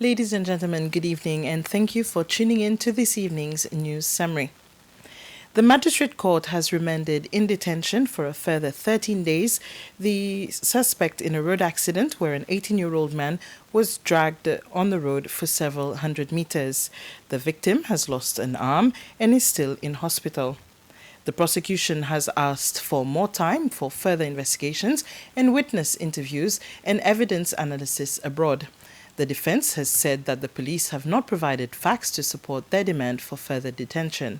Ladies and gentlemen, good evening and thank you for tuning in to this evening's news summary. The Magistrate Court has remanded in detention for a further 13 days the suspect in a road accident where an 18-year-old man was dragged on the road for several hundred meters. The victim has lost an arm and is still in hospital. The prosecution has asked for more time for further investigations and witness interviews and evidence analysis abroad. The defense has said that the police have not provided facts to support their demand for further detention.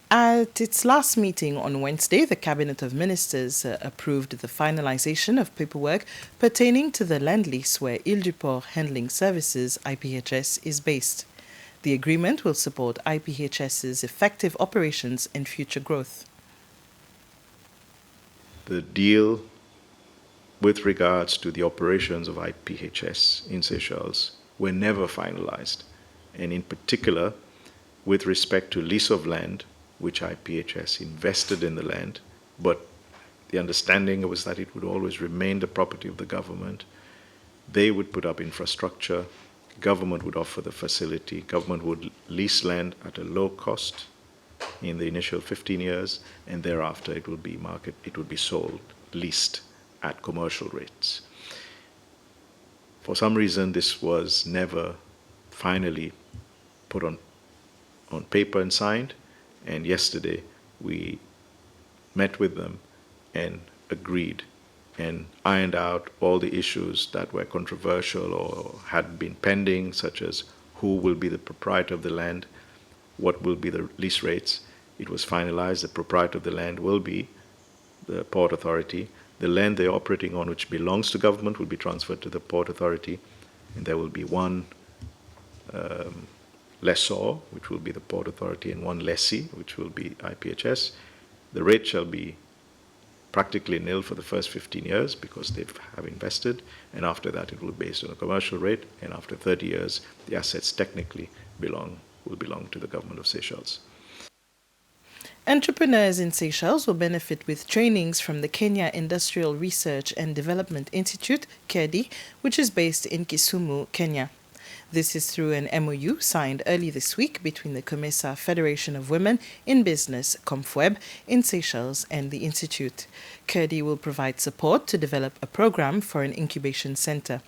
At its last meeting on Wednesday, the Cabinet of Ministers approved the finalization of paperwork pertaining to the land lease where Ile du Port Handling Services, IPHS, is based. The agreement will support IPHS's effective operations and future growth. The deal with regards to the operations of IPHS in Seychelles were never finalized, and in particular, with respect to lease of land, which IPHS invested in the land, but the understanding was that it would always remain the property of the government. They would put up infrastructure, government would offer the facility, government would lease land at a low cost in the initial 15 years, and thereafter it would be sold, leased at commercial rates. For some reason, this was never finally put on paper and signed. And yesterday, we met with them and agreed and ironed out all the issues that were controversial or had been pending, such as who will be the proprietor of the land, what will be the lease rates. It was finalized. The proprietor of the land will be the Port Authority. The land they're operating on, which belongs to government, will be transferred to the Port Authority, and there will be one lessor, which will be the Port Authority, and one lessee, which will be IPHS. The rate shall be practically nil for the first 15 years because they have invested, and after that it will be based on a commercial rate, and after 30 years the assets technically will belong to the government of Seychelles. Entrepreneurs in Seychelles will benefit with trainings from the Kenya Industrial Research and Development Institute, KEDI, which is based in Kisumu, Kenya. This is through an MOU signed early this week between the COMESA Federation of Women in Business, COMFWEB, in Seychelles and the Institute. KEDI will provide support to develop a program for an incubation center.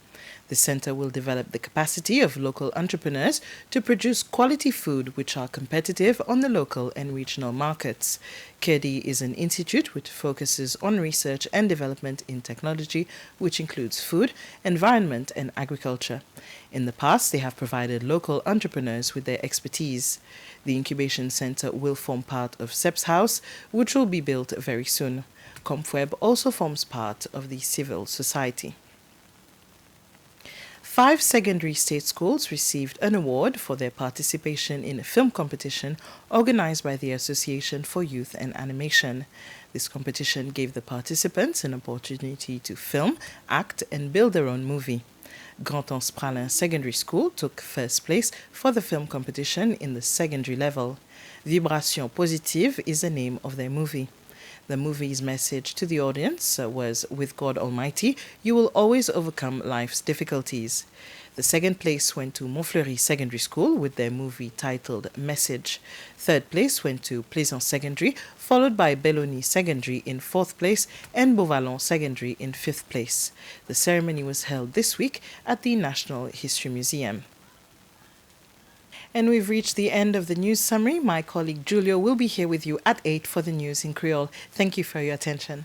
The center will develop the capacity of local entrepreneurs to produce quality food which are competitive on the local and regional markets. KEDI is an institute which focuses on research and development in technology, which includes food, environment, and agriculture. In the past, they have provided local entrepreneurs with their expertise. The incubation center will form part of SEP's House, which will be built very soon. COMFWEB also forms part of the civil society. 5 secondary state schools received an award for their participation in a film competition organized by the Association for Youth and Animation. This competition gave the participants an opportunity to film, act, and build their own movie. Grand Anse Pralin Secondary School took first place for the film competition in the secondary level. Vibration Positive is the name of their movie. The movie's message to the audience was, "With God Almighty, you will always overcome life's difficulties." The second place went to Montfleury Secondary School with their movie titled Message. Third place went to Plaisance Secondary, followed by Belloni Secondary in fourth place and Beauvallon Secondary in fifth place. The ceremony was held this week at the National History Museum. And we've reached the end of the news summary. My colleague Julio will be here with you at 8 for the news in Creole. Thank you for your attention.